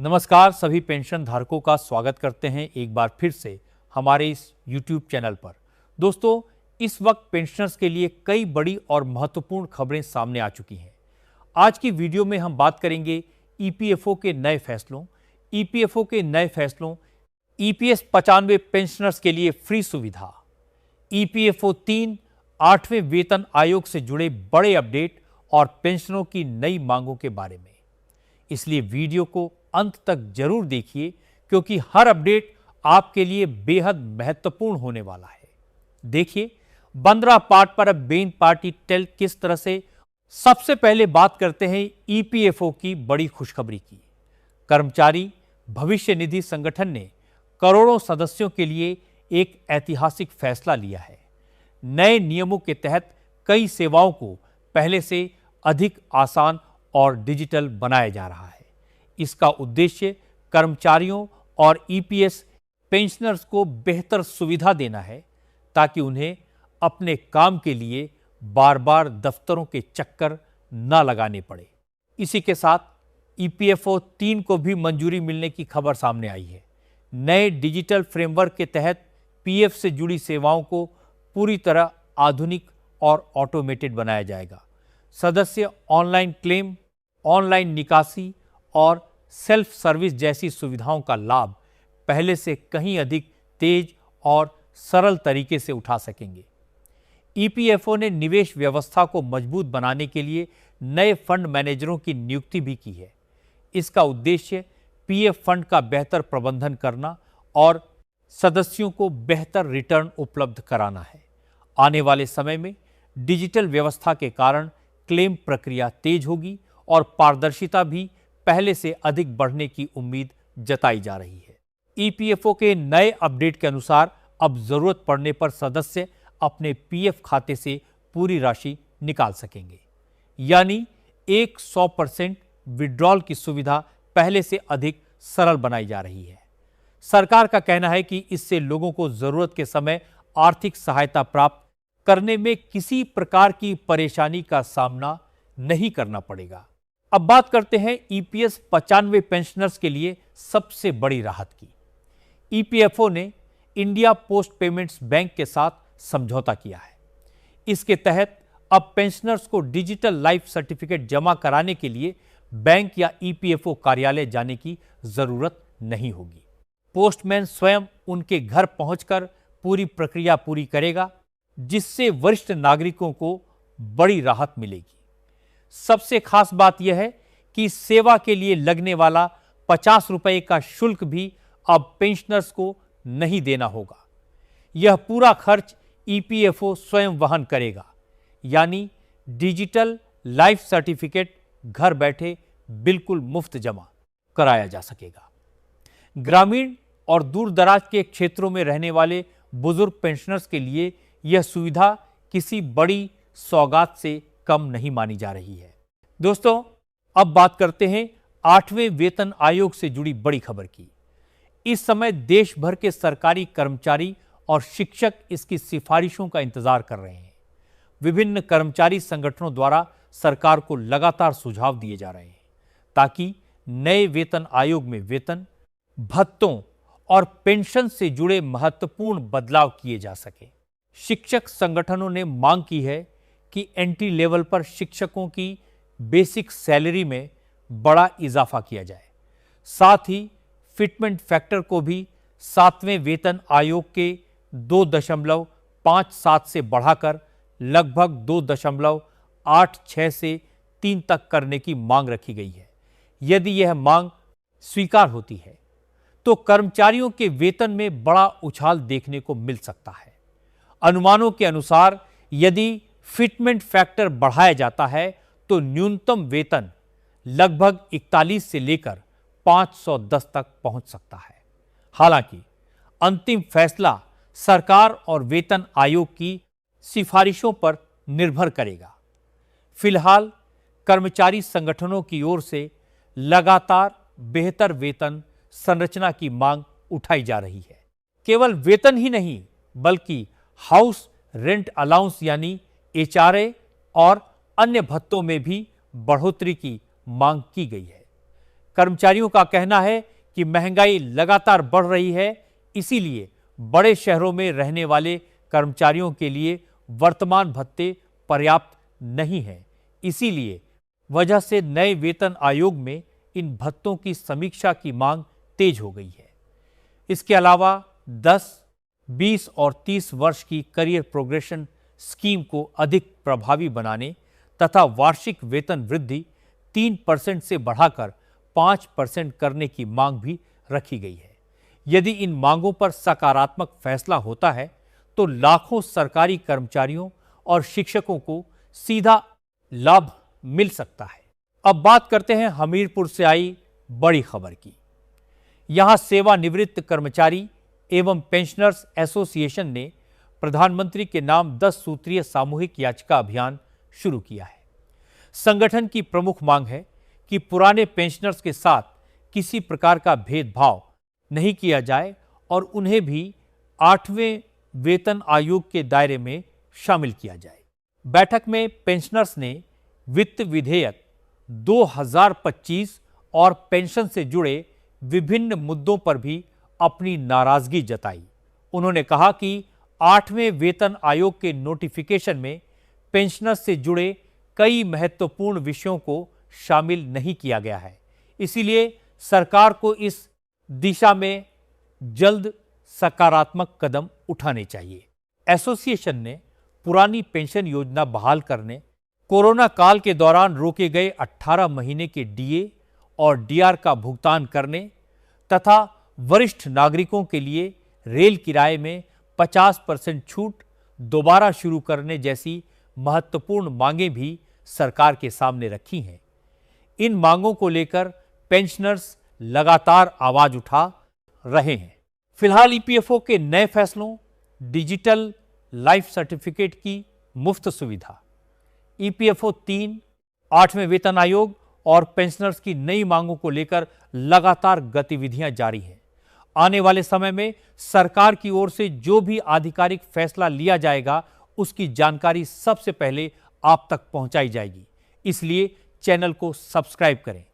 नमस्कार, सभी पेंशन धारकों का स्वागत करते हैं एक बार फिर से हमारे इस YouTube चैनल पर। दोस्तों, इस वक्त पेंशनर्स के लिए कई बड़ी और महत्वपूर्ण खबरें सामने आ चुकी हैं। आज की वीडियो में हम बात करेंगे ईपीएफओ के नए फैसलों, ईपीएस 95 पेंशनर्स के लिए फ्री सुविधा, ईपीएफओ 3 8वें वेतन आयोग से जुड़े बड़े अपडेट और पेंशनरों की नई मांगों के बारे में। इसलिए वीडियो को अंत तक जरूर देखिए, क्योंकि हर अपडेट आपके लिए बेहद महत्वपूर्ण होने वाला है। देखिए, 15 पार्ट पर अब बेन पार्टी टेल किस तरह से। सबसे पहले बात करते हैं ईपीएफओ की बड़ी खुशखबरी की। कर्मचारी भविष्य निधि संगठन ने करोड़ों सदस्यों के लिए एक ऐतिहासिक फैसला लिया है। नए नियमों के तहत कई सेवाओं को पहले से अधिक आसान और डिजिटल बनाया जा रहा है। इसका उद्देश्य कर्मचारियों और ईपीएस पेंशनर्स को बेहतर सुविधा देना है, ताकि उन्हें अपने काम के लिए बार बार दफ्तरों के चक्कर न लगाने पड़े। इसी के साथ ईपीएफओ 3 को भी मंजूरी मिलने की खबर सामने आई है। नए डिजिटल फ्रेमवर्क के तहत पीएफ से जुड़ी सेवाओं को पूरी तरह आधुनिक और ऑटोमेटेड बनाया जाएगा। सदस्य ऑनलाइन क्लेम, ऑनलाइन निकासी और सेल्फ सर्विस जैसी सुविधाओं का लाभ पहले से कहीं अधिक तेज और सरल तरीके से उठा सकेंगे। ईपीएफओ ने निवेश व्यवस्था को मजबूत बनाने के लिए नए फंड मैनेजरों की नियुक्ति भी की है। इसका उद्देश्य पीएफ फंड का बेहतर प्रबंधन करना और सदस्यों को बेहतर रिटर्न उपलब्ध कराना है। आने वाले समय में डिजिटल व्यवस्था के कारण क्लेम प्रक्रिया तेज होगी और पारदर्शिता भी पहले से अधिक बढ़ने की उम्मीद जताई जा रही है। ईपीएफओ के नए अपडेट के अनुसार अब जरूरत पड़ने पर सदस्य अपने पीएफ खाते से पूरी राशि निकाल सकेंगे, यानी 100% विड्रॉल की सुविधा पहले से अधिक सरल बनाई जा रही है। सरकार का कहना है कि इससे लोगों को जरूरत के समय आर्थिक सहायता प्राप्त करने में किसी प्रकार की परेशानी का सामना नहीं करना पड़ेगा। अब बात करते हैं ईपीएस 95 पेंशनर्स के लिए सबसे बड़ी राहत की। ईपीएफओ ने इंडिया पोस्ट पेमेंट्स बैंक के साथ समझौता किया है। इसके तहत अब पेंशनर्स को डिजिटल लाइफ सर्टिफिकेट जमा कराने के लिए बैंक या ईपीएफओ कार्यालय जाने की जरूरत नहीं होगी। पोस्टमैन स्वयं उनके घर पहुंचकर पूरी प्रक्रिया पूरी करेगा, जिससे वरिष्ठ नागरिकों को बड़ी राहत मिलेगी। सबसे खास बात यह है कि सेवा के लिए लगने वाला 50 रुपए का शुल्क भी अब पेंशनर्स को नहीं देना होगा। यह पूरा खर्च ईपीएफओ स्वयं वहन करेगा, यानी डिजिटल लाइफ सर्टिफिकेट घर बैठे बिल्कुल मुफ्त जमा कराया जा सकेगा। ग्रामीण और दूर दराज के क्षेत्रों में रहने वाले बुजुर्ग पेंशनर्स के लिए यह सुविधा किसी बड़ी सौगात से कम नहीं मानी जा रही है। दोस्तों, अब बात करते हैं 8वें वेतन आयोग से जुड़ी बड़ी खबर की। इस समय देश भर के सरकारी कर्मचारी और शिक्षक इसकी सिफारिशों का इंतजार कर रहे हैं। विभिन्न कर्मचारी संगठनों द्वारा सरकार को लगातार सुझाव दिए जा रहे हैं, ताकि नए वेतन आयोग में वेतन, भत्तों और पेंशन से जुड़े महत्वपूर्ण बदलाव किए जा सके। शिक्षक संगठनों ने मांग की है कि एंट्री लेवल पर शिक्षकों की बेसिक सैलरी में बड़ा इजाफा किया जाए। साथ ही फिटमेंट फैक्टर को भी 7वें वेतन आयोग के 2.57 से बढ़ाकर लगभग 2.86 से 3 तक करने की मांग रखी गई है। यदि यह मांग स्वीकार होती है तो कर्मचारियों के वेतन में बड़ा उछाल देखने को मिल सकता है। अनुमानों के अनुसार यदि फिटमेंट फैक्टर बढ़ाया जाता है तो न्यूनतम वेतन लगभग 41 से लेकर 510 तक पहुंच सकता है। हालांकि अंतिम फैसला सरकार और वेतन आयोग की सिफारिशों पर निर्भर करेगा। फिलहाल कर्मचारी संगठनों की ओर से लगातार बेहतर वेतन संरचना की मांग उठाई जा रही है। केवल वेतन ही नहीं, बल्कि हाउस रेंट अलाउंस यानी एचआरए और अन्य भत्तों में भी बढ़ोतरी की मांग की गई है। कर्मचारियों का कहना है कि महंगाई लगातार बढ़ रही है, इसीलिए बड़े शहरों में रहने वाले कर्मचारियों के लिए वर्तमान भत्ते पर्याप्त नहीं हैं। इसीलिए वजह से नए वेतन आयोग में इन भत्तों की समीक्षा की मांग तेज हो गई है। इसके अलावा 10, 20 और 30 वर्ष की करियर प्रोग्रेशन स्कीम को अधिक प्रभावी बनाने तथा वार्षिक वेतन वृद्धि 3% से बढ़ाकर 5% करने की मांग भी रखी गई है। यदि इन मांगों पर सकारात्मक फैसला होता है तो लाखों सरकारी कर्मचारियों और शिक्षकों को सीधा लाभ मिल सकता है। अब बात करते हैं हमीरपुर से आई बड़ी खबर की। यहां सेवानिवृत्त कर्मचारी एवं पेंशनर्स एसोसिएशन ने प्रधानमंत्री के नाम 10 सूत्रीय सामूहिक याचिका अभियान शुरू किया है। संगठन की प्रमुख मांग है कि पुराने पेंशनर्स के साथ किसी प्रकार का भेदभाव नहीं किया जाए और उन्हें भी 8वें वेतन आयोग के दायरे में शामिल किया जाए। बैठक में पेंशनर्स ने वित्त विधेयक 2025 और पेंशन से जुड़े विभिन्न मुद्दों पर भी अपनी नाराजगी जताई। उन्होंने कहा कि 8वें वेतन आयोग के नोटिफिकेशन में पेंशनर्स से जुड़े कई महत्वपूर्ण विषयों को शामिल नहीं किया गया है, इसीलिए सरकार को इस दिशा में जल्द सकारात्मक कदम उठाने चाहिए। एसोसिएशन ने पुरानी पेंशन योजना बहाल करने, कोरोना काल के दौरान रोके गए 18 महीने के डीए और डीआर का भुगतान करने तथा वरिष्ठ नागरिकों के लिए रेल किराए में 50% छूट दोबारा शुरू करने जैसी महत्वपूर्ण मांगें भी सरकार के सामने रखी हैं। इन मांगों को लेकर पेंशनर्स लगातार आवाज उठा रहे हैं। फिलहाल ईपीएफओ के नए फैसलों, डिजिटल लाइफ सर्टिफिकेट की मुफ्त सुविधा, ईपीएफओ 3, 8वें वेतन आयोग और पेंशनर्स की नई मांगों को लेकर लगातार गतिविधियां जारी हैं। आने वाले समय में सरकार की ओर से जो भी आधिकारिक फैसला लिया जाएगा उसकी जानकारी सबसे पहले आप तक पहुंचाई जाएगी। इसलिए चैनल को सब्सक्राइब करें।